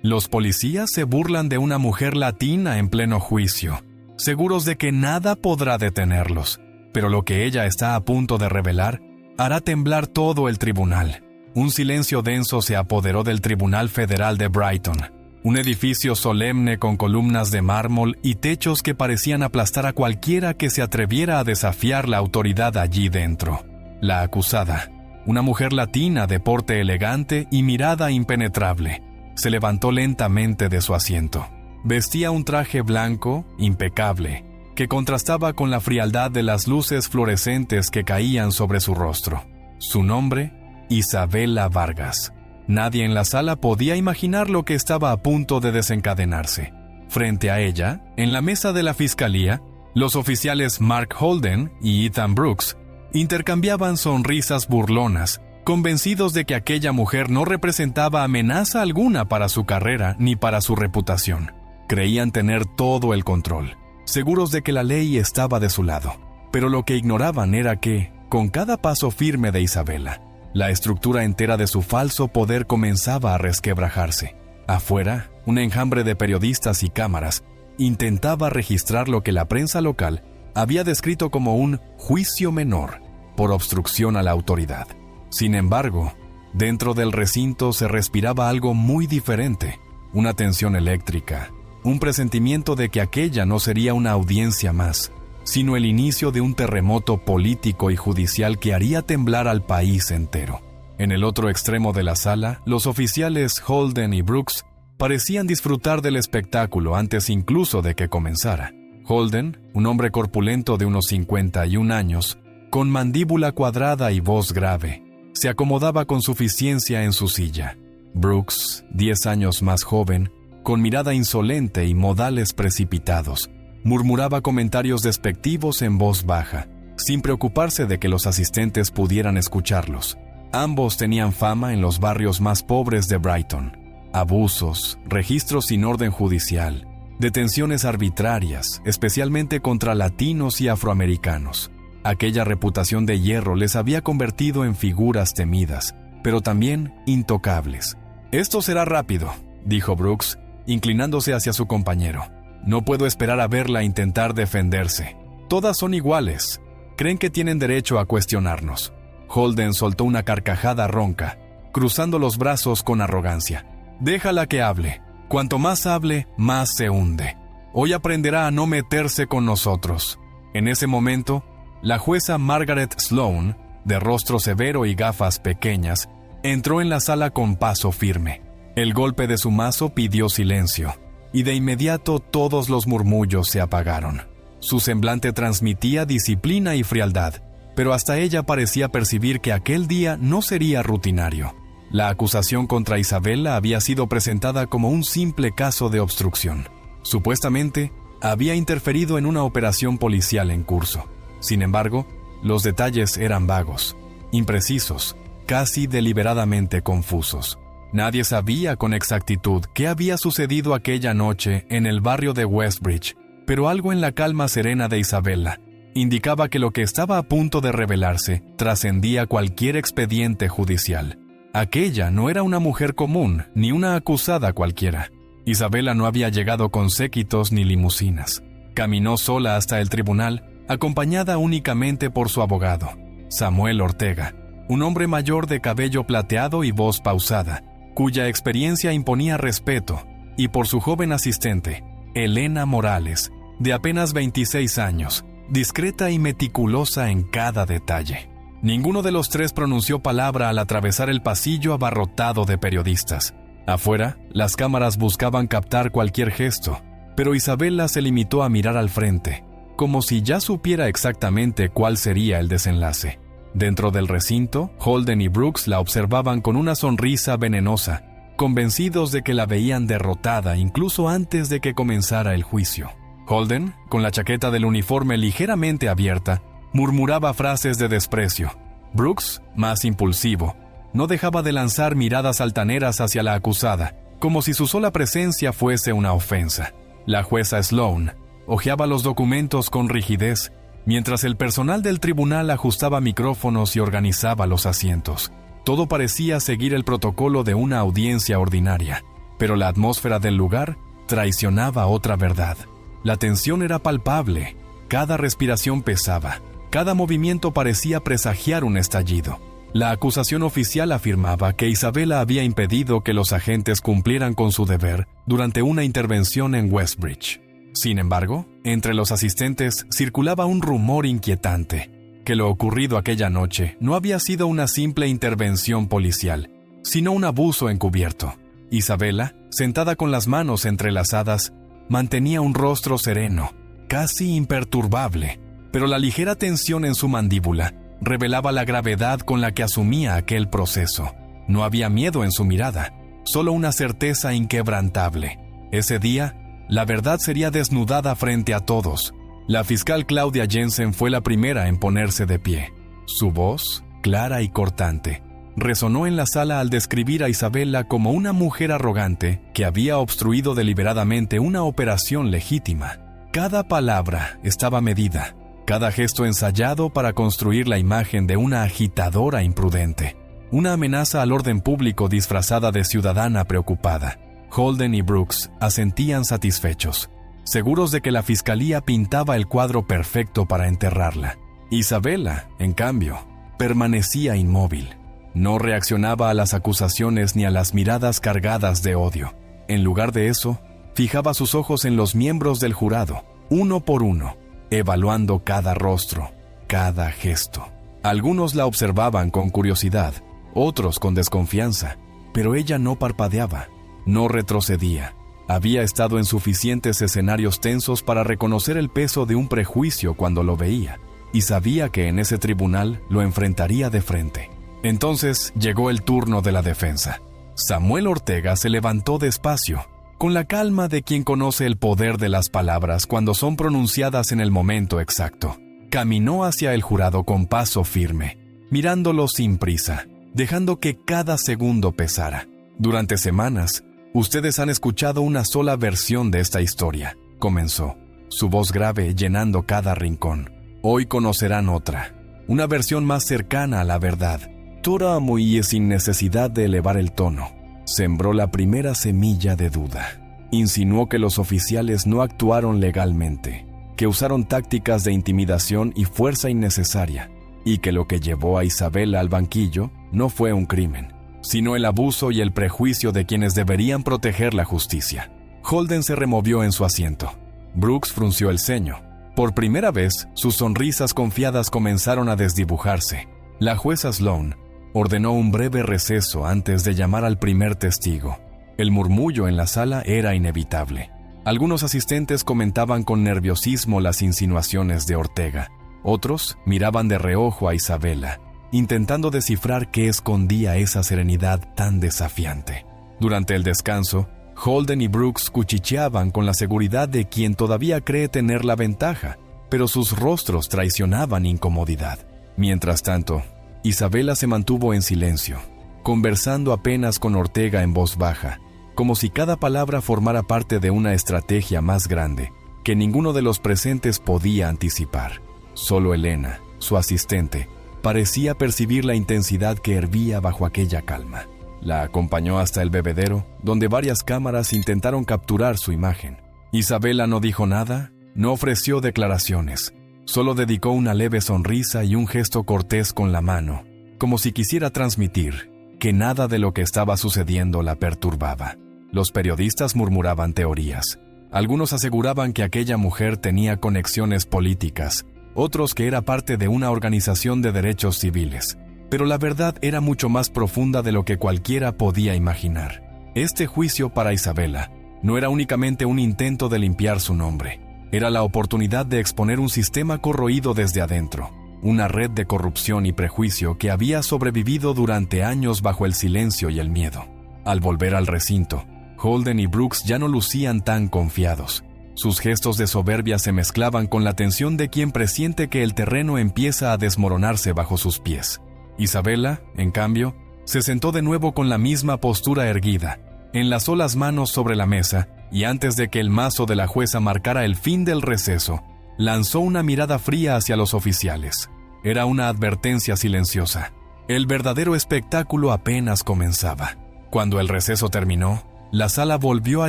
Los policías se burlan de una mujer latina en pleno juicio, seguros de que nada podrá detenerlos, pero lo que ella está a punto de revelar hará temblar todo el tribunal. Un silencio denso se apoderó del Tribunal Federal de Brighton, un edificio solemne con columnas de mármol y techos que parecían aplastar a cualquiera que se atreviera a desafiar la autoridad allí dentro. La acusada, una mujer latina de porte elegante y mirada impenetrable, se levantó lentamente de su asiento. Vestía un traje blanco, impecable, que contrastaba con la frialdad de las luces fluorescentes que caían sobre su rostro. Su nombre, Isabella Vargas. Nadie en la sala podía imaginar lo que estaba a punto de desencadenarse. Frente a ella, en la mesa de la fiscalía, los oficiales Mark Holden y Ethan Brooks intercambiaban sonrisas burlonas, convencidos de que aquella mujer no representaba amenaza alguna para su carrera ni para su reputación. Creían tener todo el control, seguros de que la ley estaba de su lado. Pero lo que ignoraban era que, con cada paso firme de Isabella, la estructura entera de su falso poder comenzaba a resquebrajarse. Afuera, un enjambre de periodistas y cámaras intentaba registrar lo que la prensa local había descrito como un juicio menor por obstrucción a la autoridad. Sin embargo, dentro del recinto se respiraba algo muy diferente, una tensión eléctrica, un presentimiento de que aquella no sería una audiencia más, sino el inicio de un terremoto político y judicial que haría temblar al país entero. En el otro extremo de la sala, los oficiales Holden y Brooks parecían disfrutar del espectáculo antes incluso de que comenzara. Holden, un hombre corpulento de unos 51 años, con mandíbula cuadrada y voz grave, se acomodaba con suficiencia en su silla. Brooks, 10 años más joven, con mirada insolente y modales precipitados, murmuraba comentarios despectivos en voz baja, sin preocuparse de que los asistentes pudieran escucharlos. Ambos tenían fama en los barrios más pobres de Brighton. Abusos, registros sin orden judicial, detenciones arbitrarias, especialmente contra latinos y afroamericanos. Aquella reputación de hierro les había convertido en figuras temidas, pero también intocables. «Esto será rápido», dijo Brooks, inclinándose hacia su compañero. «No puedo esperar a verla intentar defenderse. Todas son iguales. Creen que tienen derecho a cuestionarnos». Holden soltó una carcajada ronca, cruzando los brazos con arrogancia. «Déjala que hable. Cuanto más hable, más se hunde. Hoy aprenderá a no meterse con nosotros». En ese momento, la jueza Margaret Sloan, de rostro severo y gafas pequeñas, entró en la sala con paso firme. El golpe de su mazo pidió silencio, y de inmediato todos los murmullos se apagaron. Su semblante transmitía disciplina y frialdad, pero hasta ella parecía percibir que aquel día no sería rutinario. La acusación contra Isabella había sido presentada como un simple caso de obstrucción. Supuestamente, había interferido en una operación policial en curso. Sin embargo, los detalles eran vagos, imprecisos, casi deliberadamente confusos. Nadie sabía con exactitud qué había sucedido aquella noche en el barrio de Westbridge, pero algo en la calma serena de Isabella indicaba que lo que estaba a punto de revelarse trascendía cualquier expediente judicial. Aquella no era una mujer común, ni una acusada cualquiera. Isabella no había llegado con séquitos ni limusinas. Caminó sola hasta el tribunal, acompañada únicamente por su abogado, Samuel Ortega, un hombre mayor de cabello plateado y voz pausada, cuya experiencia imponía respeto, y por su joven asistente, Elena Morales, de apenas 26 años, discreta y meticulosa en cada detalle. Ninguno de los tres pronunció palabra al atravesar el pasillo abarrotado de periodistas. Afuera, las cámaras buscaban captar cualquier gesto, pero Isabella se limitó a mirar al frente, como si ya supiera exactamente cuál sería el desenlace. Dentro del recinto, Holden y Brooks la observaban con una sonrisa venenosa, convencidos de que la veían derrotada incluso antes de que comenzara el juicio. Holden, con la chaqueta del uniforme ligeramente abierta, murmuraba frases de desprecio. Brooks, más impulsivo, no dejaba de lanzar miradas altaneras hacia la acusada, como si su sola presencia fuese una ofensa. La jueza Sloan hojeaba los documentos con rigidez, mientras el personal del tribunal ajustaba micrófonos y organizaba los asientos. Todo parecía seguir el protocolo de una audiencia ordinaria. pero la atmósfera del lugar traicionaba otra verdad. La tensión era palpable, cada respiración pesaba, cada movimiento parecía presagiar un estallido. La acusación oficial afirmaba que Isabella había impedido que los agentes cumplieran con su deber durante una intervención en Westbridge. Sin embargo, entre los asistentes circulaba un rumor inquietante, que lo ocurrido aquella noche no había sido una simple intervención policial, sino un abuso encubierto. Isabella, sentada con las manos entrelazadas, mantenía un rostro sereno, casi imperturbable, pero la ligera tensión en su mandíbula revelaba la gravedad con la que asumía aquel proceso. No había miedo en su mirada, solo una certeza inquebrantable. Ese día, la verdad sería desnudada frente a todos. La fiscal Claudia Jensen fue la primera en ponerse de pie. Su voz, clara y cortante, resonó en la sala al describir a Isabella como una mujer arrogante que había obstruido deliberadamente una operación legítima. Cada palabra estaba medida, cada gesto ensayado para construir la imagen de una agitadora imprudente, una amenaza al orden público disfrazada de ciudadana preocupada. Holden y Brooks asentían satisfechos, seguros de que la fiscalía pintaba el cuadro perfecto para enterrarla. Isabella, en cambio, permanecía inmóvil. No reaccionaba a las acusaciones ni a las miradas cargadas de odio. En lugar de eso, fijaba sus ojos en los miembros del jurado, uno por uno, evaluando cada rostro, cada gesto. Algunos la observaban con curiosidad, otros con desconfianza, pero ella no parpadeaba, no retrocedía. Había estado en suficientes escenarios tensos para reconocer el peso de un prejuicio cuando lo veía, y sabía que en ese tribunal lo enfrentaría de frente. Entonces llegó el turno de la defensa. Samuel Ortega se levantó despacio, con la calma de quien conoce el poder de las palabras cuando son pronunciadas en el momento exacto. Caminó hacia el jurado con paso firme, mirándolo sin prisa, dejando que cada segundo pesara. Durante semanas, ustedes han escuchado una sola versión de esta historia, comenzó, su voz grave llenando cada rincón. Hoy conocerán otra, una versión más cercana a la verdad. Tora Amoye, sin necesidad de elevar el tono, sembró la primera semilla de duda. Insinuó que los oficiales no actuaron legalmente, que usaron tácticas de intimidación y fuerza innecesaria, y que lo que llevó a Isabella al banquillo no fue un crimen, sino el abuso y el prejuicio de quienes deberían proteger la justicia. Holden se removió en su asiento. Brooks frunció el ceño. Por primera vez, sus sonrisas confiadas comenzaron a desdibujarse. La jueza Sloan ordenó un breve receso antes de llamar al primer testigo. El murmullo en la sala era inevitable. Algunos asistentes comentaban con nerviosismo las insinuaciones de Ortega. Otros miraban de reojo a Isabella, intentando descifrar qué escondía esa serenidad tan desafiante. Durante el descanso, Holden y Brooks cuchicheaban con la seguridad de quien todavía cree tener la ventaja, pero sus rostros traicionaban incomodidad. Mientras tanto, Isabella se mantuvo en silencio, conversando apenas con Ortega en voz baja, como si cada palabra formara parte de una estrategia más grande, que ninguno de los presentes podía anticipar. Solo Elena, su asistente, parecía percibir la intensidad que hervía bajo aquella calma. La acompañó hasta el bebedero, donde varias cámaras intentaron capturar su imagen. Isabella no dijo nada, no ofreció declaraciones. Solo dedicó una leve sonrisa y un gesto cortés con la mano, como si quisiera transmitir que nada de lo que estaba sucediendo la perturbaba. Los periodistas murmuraban teorías. Algunos aseguraban que aquella mujer tenía conexiones políticas, otros que era parte de una organización de derechos civiles. Pero la verdad era mucho más profunda de lo que cualquiera podía imaginar. Este juicio para Isabella no era únicamente un intento de limpiar su nombre. Era la oportunidad de exponer un sistema corroído desde adentro, una red de corrupción y prejuicio que había sobrevivido durante años bajo el silencio y el miedo. Al volver al recinto, Holden y Brooks ya no lucían tan confiados. Sus gestos de soberbia se mezclaban con la tensión de quien presiente que el terreno empieza a desmoronarse bajo sus pies. Isabella, en cambio, se sentó de nuevo con la misma postura erguida, enlazó las manos sobre la mesa y antes de que el mazo de la jueza marcara el fin del receso, lanzó una mirada fría hacia los oficiales. Era una advertencia silenciosa. El verdadero espectáculo apenas comenzaba. Cuando el receso terminó, la sala volvió a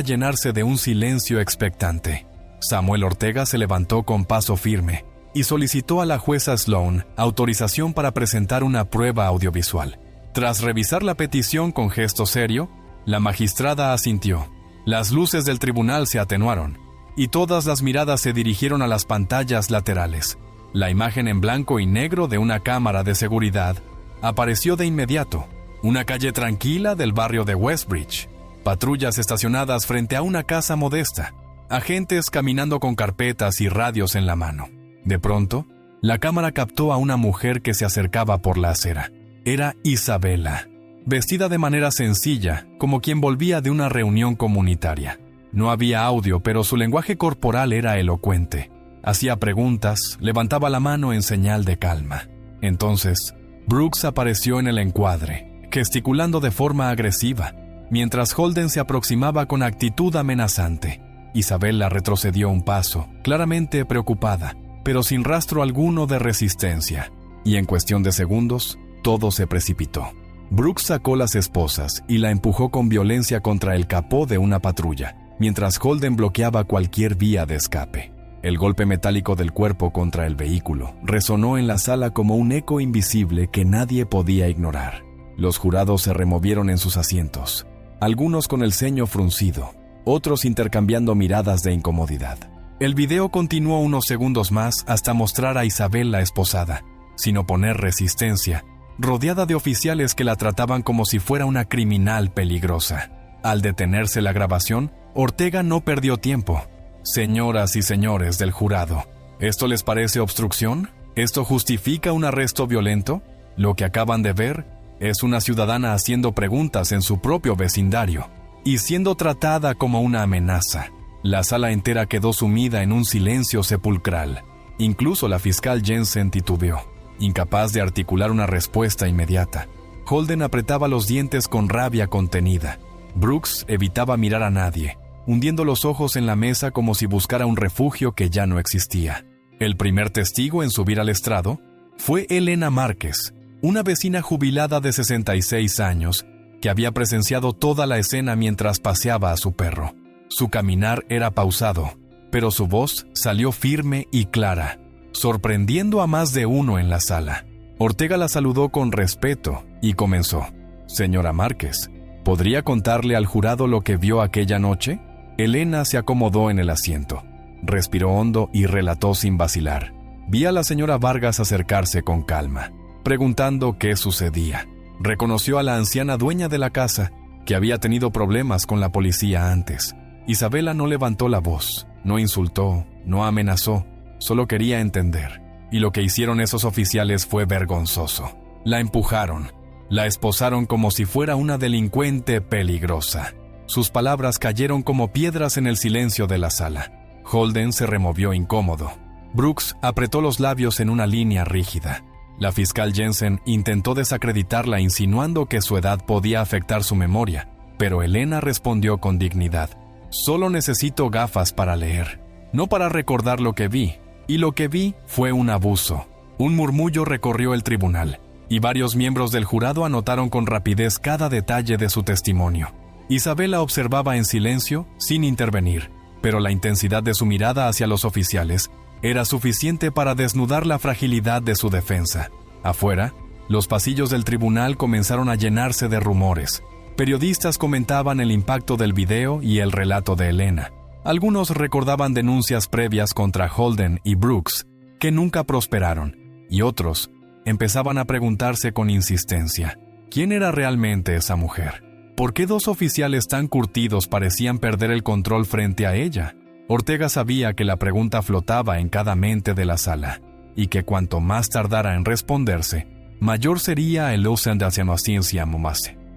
llenarse de un silencio expectante. Samuel Ortega se levantó con paso firme y solicitó a la jueza Sloan autorización para presentar una prueba audiovisual. Tras revisar la petición con gesto serio, la magistrada asintió. Las luces del tribunal se atenuaron y todas las miradas se dirigieron a las pantallas laterales. La imagen en blanco y negro de una cámara de seguridad apareció de inmediato. Una calle tranquila del barrio de Westbridge. Patrullas estacionadas frente a una casa modesta. Agentes caminando con carpetas y radios en la mano. De pronto, la cámara captó a una mujer que se acercaba por la acera. Era Isabela, vestida de manera sencilla, como quien volvía de una reunión comunitaria. No había audio, pero su lenguaje corporal era elocuente. Hacía preguntas, levantaba la mano en señal de calma. Entonces, Brooks apareció en el encuadre, gesticulando de forma agresiva, mientras Holden se aproximaba con actitud amenazante. Isabela retrocedió un paso, claramente preocupada, pero sin rastro alguno de resistencia, y en cuestión de segundos, todo se precipitó. Brooks sacó las esposas y la empujó con violencia contra el capó de una patrulla, mientras Holden bloqueaba cualquier vía de escape. El golpe metálico del cuerpo contra el vehículo resonó en la sala como un eco invisible que nadie podía ignorar. Los jurados se removieron en sus asientos, algunos con el ceño fruncido, otros intercambiando miradas de incomodidad. El video continuó unos segundos más hasta mostrar a Isabela esposada, sin oponer resistencia, rodeada de oficiales que la trataban como si fuera una criminal peligrosa. Al detenerse la grabación, Ortega no perdió tiempo. Señoras y señores del jurado, ¿esto les parece obstrucción? ¿Esto justifica un arresto violento? Lo que acaban de ver es una ciudadana haciendo preguntas en su propio vecindario y siendo tratada como una amenaza. La sala entera quedó sumida en un silencio sepulcral. Incluso la fiscal Jensen titubeó, incapaz de articular una respuesta inmediata. Holden apretaba los dientes con rabia contenida. Brooks evitaba mirar a nadie, hundiendo los ojos en la mesa como si buscara un refugio que ya no existía. El primer testigo en subir al estrado fue Elena Márquez, una vecina jubilada de 66 años que había presenciado toda la escena mientras paseaba a su perro. Su caminar era pausado, pero su voz salió firme y clara, sorprendiendo a más de uno en la sala. Ortega la saludó con respeto y comenzó. «Señora Márquez, ¿podría contarle al jurado lo que vio aquella noche?» Elena se acomodó en el asiento, respiró hondo y relató sin vacilar. Vi a la señora Vargas acercarse con calma, preguntando qué sucedía. Reconoció a la anciana dueña de la casa, que había tenido problemas con la policía antes. Isabela no levantó la voz, no insultó, no amenazó, solo quería entender. Y lo que hicieron esos oficiales fue vergonzoso. La empujaron, la esposaron como si fuera una delincuente peligrosa. Sus palabras cayeron como piedras en el silencio de la sala. Holden se removió incómodo. Brooks apretó los labios en una línea rígida. La fiscal Jensen intentó desacreditarla insinuando que su edad podía afectar su memoria, pero Elena respondió con dignidad. «Solo necesito gafas para leer, no para recordar lo que vi, y lo que vi fue un abuso». Un murmullo recorrió el tribunal, y varios miembros del jurado anotaron con rapidez cada detalle de su testimonio. Isabela observaba en silencio, sin intervenir, pero la intensidad de su mirada hacia los oficiales era suficiente para desnudar la fragilidad de su defensa. Afuera, los pasillos del tribunal comenzaron a llenarse de rumores. Periodistas comentaban el impacto del video y el relato de Elena. Algunos recordaban denuncias previas contra Holden y Brooks, que nunca prosperaron, y otros empezaban a preguntarse con insistencia, ¿quién era realmente esa mujer? ¿Por qué dos oficiales tan curtidos parecían perder el control frente a ella? Ortega sabía que la pregunta flotaba en cada mente de la sala, y que cuanto más tardara en responderse, mayor sería el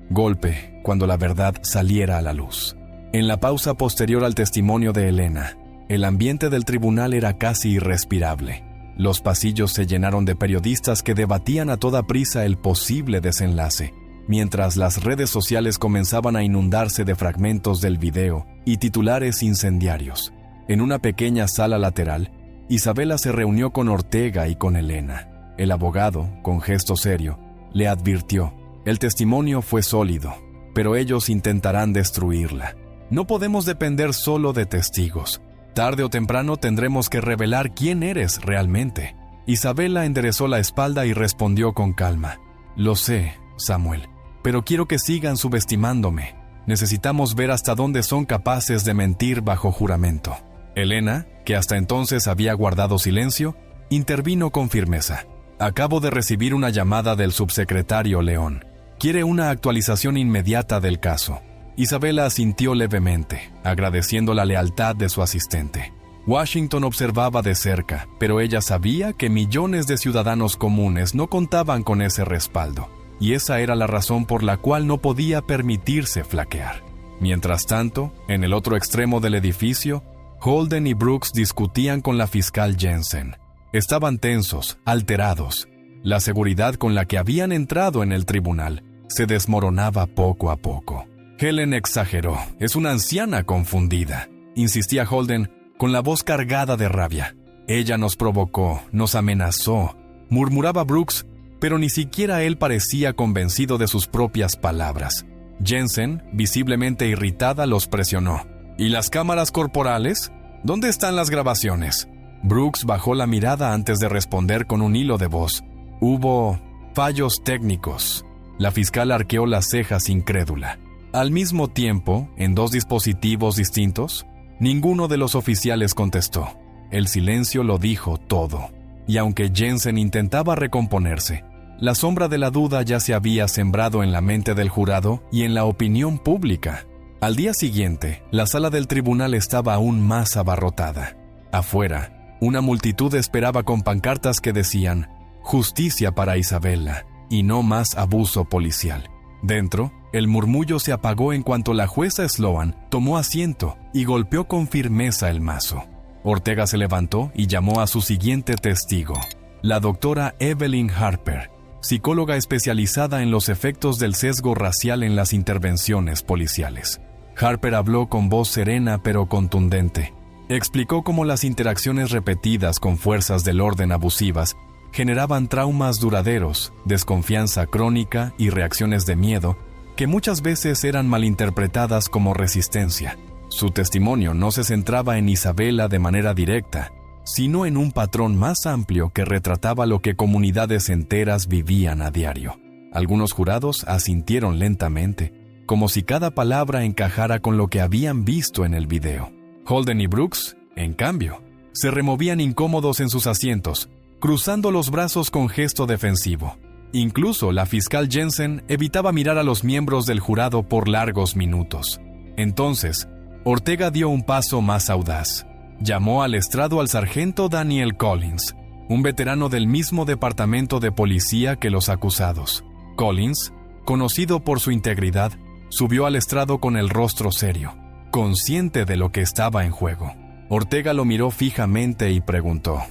golpe cuando la verdad saliera a la luz. En la pausa posterior al testimonio de Elena, el ambiente del tribunal era casi irrespirable. Los pasillos se llenaron de periodistas que debatían a toda prisa el posible desenlace, mientras las redes sociales comenzaban a inundarse de fragmentos del video y titulares incendiarios. En una pequeña sala lateral, Isabela se reunió con Ortega y con Elena. El abogado, con gesto serio, le advirtió: «El testimonio fue sólido, pero ellos intentarán destruirla. No podemos depender solo de testigos. Tarde o temprano tendremos que revelar quién eres realmente. Isabella enderezó la espalda y respondió con calma. Lo sé, Samuel, pero quiero que sigan subestimándome. Necesitamos ver hasta dónde son capaces de mentir bajo juramento. Elena, que hasta entonces había guardado silencio, intervino con firmeza. Acabo de recibir una llamada del subsecretario León. Quiere una actualización inmediata del caso. Isabella asintió levemente, agradeciendo la lealtad de su asistente. Washington observaba de cerca, pero ella sabía que millones de ciudadanos comunes no contaban con ese respaldo, y esa era la razón por la cual no podía permitirse flaquear. Mientras tanto, en el otro extremo del edificio, Holden y Brooks discutían con la fiscal Jensen. Estaban tensos, alterados. La seguridad con la que habían entrado en el tribunal se desmoronaba poco a poco. Helen exageró. Es una anciana confundida, insistía Holden con la voz cargada de rabia. Ella nos provocó, nos amenazó, murmuraba Brooks, pero ni siquiera él parecía convencido de sus propias palabras. Jensen, visiblemente irritada, los presionó. ¿Y las cámaras corporales? ¿Dónde están las grabaciones? Brooks bajó la mirada antes de responder con un hilo de voz. Hubo fallos técnicos. La fiscal arqueó las cejas incrédula. Al mismo tiempo, en dos dispositivos distintos, ninguno de los oficiales contestó. El silencio lo dijo todo. Y aunque Jensen intentaba recomponerse, la sombra de la duda ya se había sembrado en la mente del jurado y en la opinión pública. Al día siguiente, la sala del tribunal estaba aún más abarrotada. Afuera, una multitud esperaba con pancartas que decían «Justicia para Isabella» y no más abuso policial. Dentro, el murmullo se apagó en cuanto la jueza Sloan tomó asiento y golpeó con firmeza el mazo. Ortega se levantó y llamó a su siguiente testigo, la doctora Evelyn Harper, psicóloga especializada en los efectos del sesgo racial en las intervenciones policiales. Harper habló con voz serena pero contundente. Explicó cómo las interacciones repetidas con fuerzas del orden abusivas generaban traumas duraderos, desconfianza crónica y reacciones de miedo que muchas veces eran malinterpretadas como resistencia. Su testimonio no se centraba en Isabella de manera directa, sino en un patrón más amplio que retrataba lo que comunidades enteras vivían a diario. Algunos jurados asintieron lentamente, como si cada palabra encajara con lo que habían visto en el video. Holden y Brooks, en cambio, se removían incómodos en sus asientos, cruzando los brazos con gesto defensivo. Incluso la fiscal Jensen evitaba mirar a los miembros del jurado por largos minutos. Entonces, Ortega dio un paso más audaz. Llamó al estrado al sargento Daniel Collins, un veterano del mismo departamento de policía que los acusados. Collins, conocido por su integridad, subió al estrado con el rostro serio, consciente de lo que estaba en juego. Ortega lo miró fijamente y preguntó: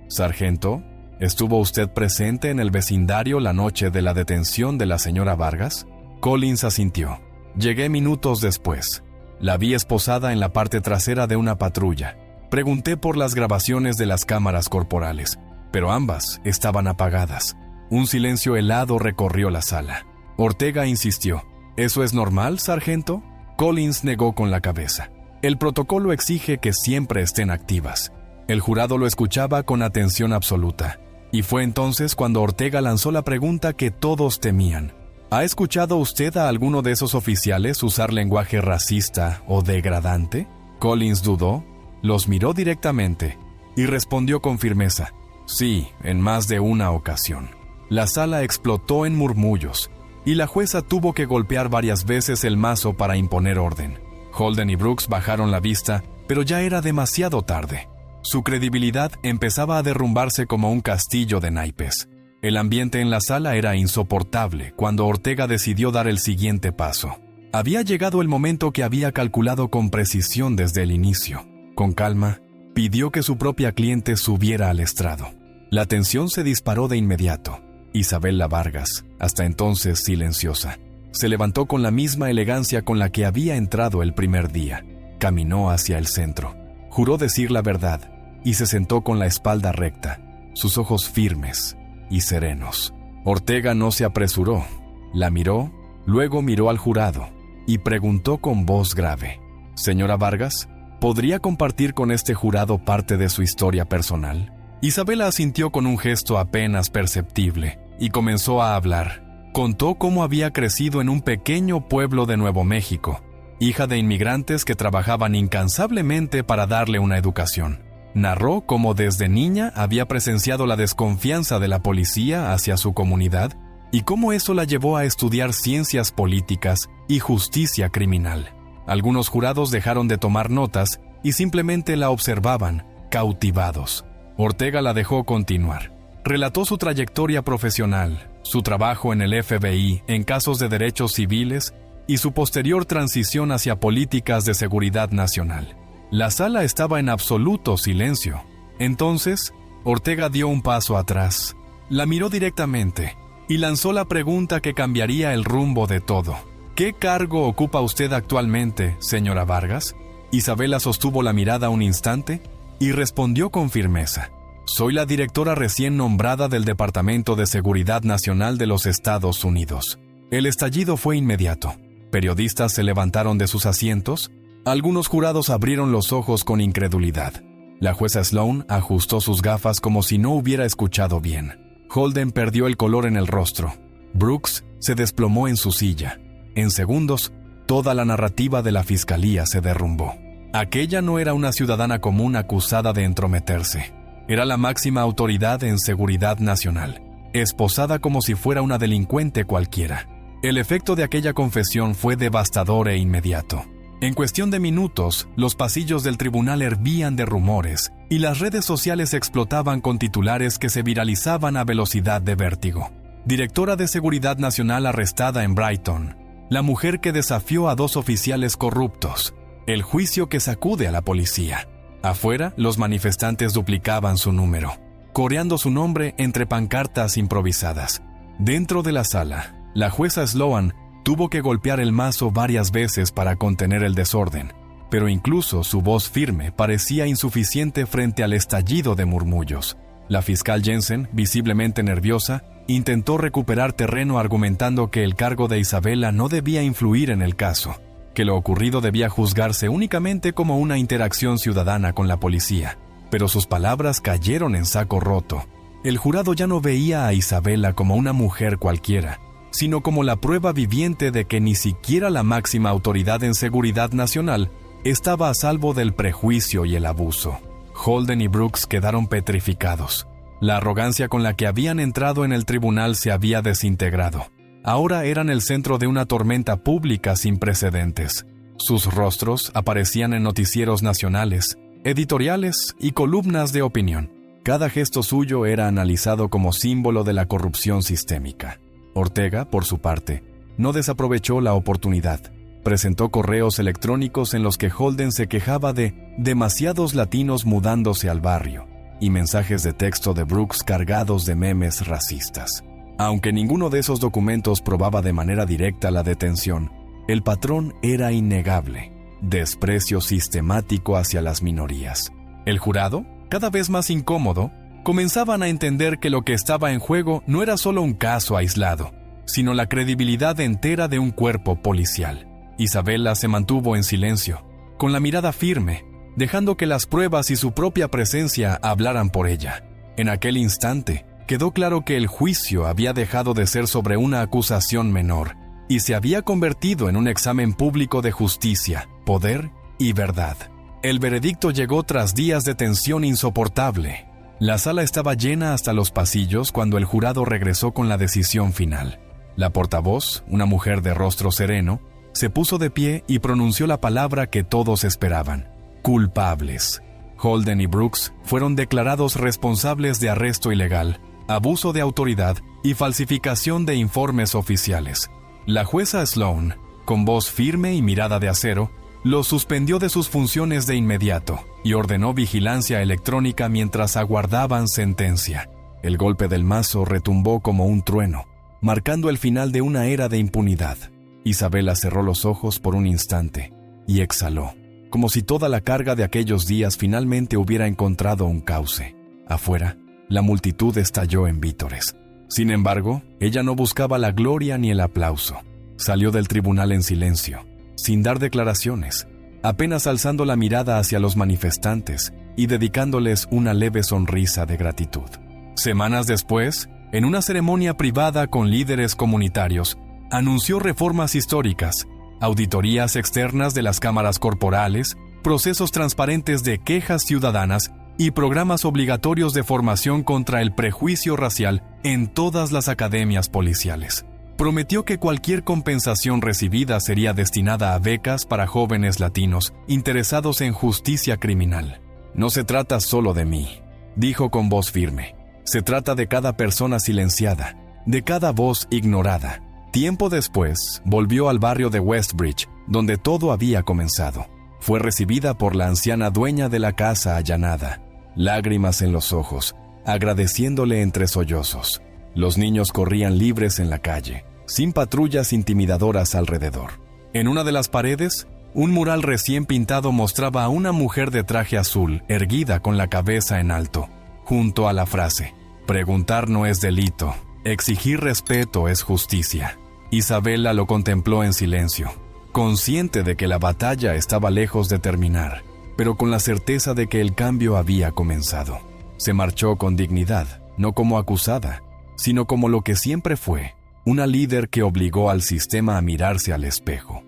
«Sargento, ¿estuvo usted presente en el vecindario la noche de la detención de la señora Vargas?» Collins asintió. «Llegué minutos después. La vi esposada en la parte trasera de una patrulla. Pregunté por las grabaciones de las cámaras corporales, pero ambas estaban apagadas». Un silencio helado recorrió la sala. Ortega insistió: «¿Eso es normal, sargento?» Collins negó con la cabeza. «El protocolo exige que siempre estén activas». El jurado lo escuchaba con atención absoluta, y fue entonces cuando Ortega lanzó la pregunta que todos temían. ¿Ha escuchado usted a alguno de esos oficiales usar lenguaje racista o degradante? Collins dudó, los miró directamente y respondió con firmeza: «Sí, en más de una ocasión». La sala explotó en murmullos, y la jueza tuvo que golpear varias veces el mazo para imponer orden. Holden y Brooks bajaron la vista, pero ya era demasiado tarde. Su credibilidad empezaba a derrumbarse como un castillo de naipes. El ambiente en la sala era insoportable cuando Ortega decidió dar el siguiente paso. Había llegado el momento que había calculado con precisión desde el inicio. Con calma, pidió que su propia cliente subiera al estrado. La tensión se disparó de inmediato. Isabella Vargas, hasta entonces silenciosa, se levantó con la misma elegancia con la que había entrado el primer día. Caminó hacia el centro. Juró decir la verdad y se sentó con la espalda recta, sus ojos firmes y serenos. Ortega no se apresuró. La miró, luego miró al jurado. y preguntó con voz grave: «Señora Vargas, ¿podría compartir con este jurado parte de su historia personal?». Isabela asintió con un gesto apenas perceptible y comenzó a hablar. Contó cómo había crecido en un pequeño pueblo de Nuevo México, hija de inmigrantes que trabajaban incansablemente para darle una educación. Narró cómo desde niña había presenciado la desconfianza de la policía hacia su comunidad y cómo eso la llevó a estudiar ciencias políticas y justicia criminal. Algunos jurados dejaron de tomar notas y simplemente la observaban, cautivados. Ortega la dejó continuar. Relató su trayectoria profesional, su trabajo en el FBI en casos de derechos civiles y su posterior transición hacia políticas de seguridad nacional. La sala estaba en absoluto silencio. Entonces, Ortega dio un paso atrás, la miró directamente y lanzó la pregunta que cambiaría el rumbo de todo. ¿Qué cargo ocupa usted actualmente, señora Vargas? Isabela sostuvo la mirada un instante y respondió con firmeza: «Soy la directora recién nombrada del Departamento de Seguridad Nacional de los Estados Unidos». El estallido fue inmediato. Periodistas se levantaron de sus asientos. Algunos jurados abrieron los ojos con incredulidad. La jueza Sloan ajustó sus gafas como si no hubiera escuchado bien. Holden perdió el color en el rostro. Brooks se desplomó en su silla. En segundos, toda la narrativa de la fiscalía se derrumbó. Aquella no era una ciudadana común acusada de entrometerse. Era la máxima autoridad en seguridad nacional, esposada como si fuera una delincuente cualquiera. El efecto de aquella confesión fue devastador e inmediato. En cuestión de minutos, los pasillos del tribunal hervían de rumores y las redes sociales explotaban con titulares que se viralizaban a velocidad de vértigo. Directora de Seguridad Nacional arrestada en Brighton. La mujer que desafió a 2 oficiales corruptos. El juicio que sacude a la policía. Afuera, los manifestantes duplicaban su número, coreando su nombre entre pancartas improvisadas. Dentro de la sala, la jueza Sloan tuvo que golpear el mazo varias veces para contener el desorden, pero incluso su voz firme parecía insuficiente frente al estallido de murmullos. La fiscal Jensen, visiblemente nerviosa, intentó recuperar terreno argumentando que el cargo de Isabela no debía influir en el caso, que lo ocurrido debía juzgarse únicamente como una interacción ciudadana con la policía. Pero sus palabras cayeron en saco roto. El jurado ya no veía a Isabela como una mujer cualquiera, sino como la prueba viviente de que ni siquiera la máxima autoridad en seguridad nacional estaba a salvo del prejuicio y el abuso. Holden y Brooks quedaron petrificados. La arrogancia con la que habían entrado en el tribunal se había desintegrado. Ahora eran el centro de una tormenta pública sin precedentes. Sus rostros aparecían en noticieros nacionales, editoriales y columnas de opinión. Cada gesto suyo era analizado como símbolo de la corrupción sistémica. Ortega, por su parte, no desaprovechó la oportunidad. Presentó correos electrónicos en los que Holden se quejaba de demasiados latinos mudándose al barrio y mensajes de texto de Brooks cargados de memes racistas. Aunque ninguno de esos documentos probaba de manera directa la detención, el patrón era innegable: desprecio sistemático hacia las minorías. El jurado, cada vez más incómodo, comenzaban a entender que lo que estaba en juego no era solo un caso aislado, sino la credibilidad entera de un cuerpo policial. Isabela se mantuvo en silencio, con la mirada firme, dejando que las pruebas y su propia presencia hablaran por ella. En aquel instante, quedó claro que el juicio había dejado de ser sobre una acusación menor y se había convertido en un examen público de justicia, poder y verdad. El veredicto llegó tras días de tensión insoportable. La sala estaba llena hasta los pasillos cuando el jurado regresó con la decisión final. La portavoz, una mujer de rostro sereno, se puso de pie y pronunció la palabra que todos esperaban: culpables. Holden y Brooks fueron declarados responsables de arresto ilegal, abuso de autoridad y falsificación de informes oficiales. La jueza Sloan, con voz firme y mirada de acero, los suspendió de sus funciones de inmediato y ordenó vigilancia electrónica mientras aguardaban sentencia. El golpe del mazo retumbó como un trueno, marcando el final de una era de impunidad. Isabela cerró los ojos por un instante y exhaló, como si toda la carga de aquellos días finalmente hubiera encontrado un cauce. Afuera, la multitud estalló en vítores. Sin embargo, ella no buscaba la gloria ni el aplauso. Salió del tribunal en silencio, sin dar declaraciones, apenas alzando la mirada hacia los manifestantes y dedicándoles una leve sonrisa de gratitud. Semanas después, en una ceremonia privada con líderes comunitarios, anunció reformas históricas, auditorías externas de las cámaras corporales, procesos transparentes de quejas ciudadanas y programas obligatorios de formación contra el prejuicio racial en todas las academias policiales. Prometió que cualquier compensación recibida sería destinada a becas para jóvenes latinos interesados en justicia criminal. No se trata solo de mí, dijo con voz firme. Se trata de cada persona silenciada, de cada voz ignorada. Tiempo después, volvió al barrio de Westbridge, donde todo había comenzado. Fue recibida por la anciana dueña de la casa allanada, lágrimas en los ojos, agradeciéndole entre sollozos. Los niños corrían libres en la calle, sin patrullas intimidadoras alrededor. En una de las paredes, un mural recién pintado mostraba a una mujer de traje azul, erguida con la cabeza en alto, junto a la frase: «Preguntar no es delito, exigir respeto es justicia». Isabella lo contempló en silencio, consciente de que la batalla estaba lejos de terminar, pero con la certeza de que el cambio había comenzado. Se marchó con dignidad, no como acusada, sino como lo que siempre fue, una líder que obligó al sistema a mirarse al espejo.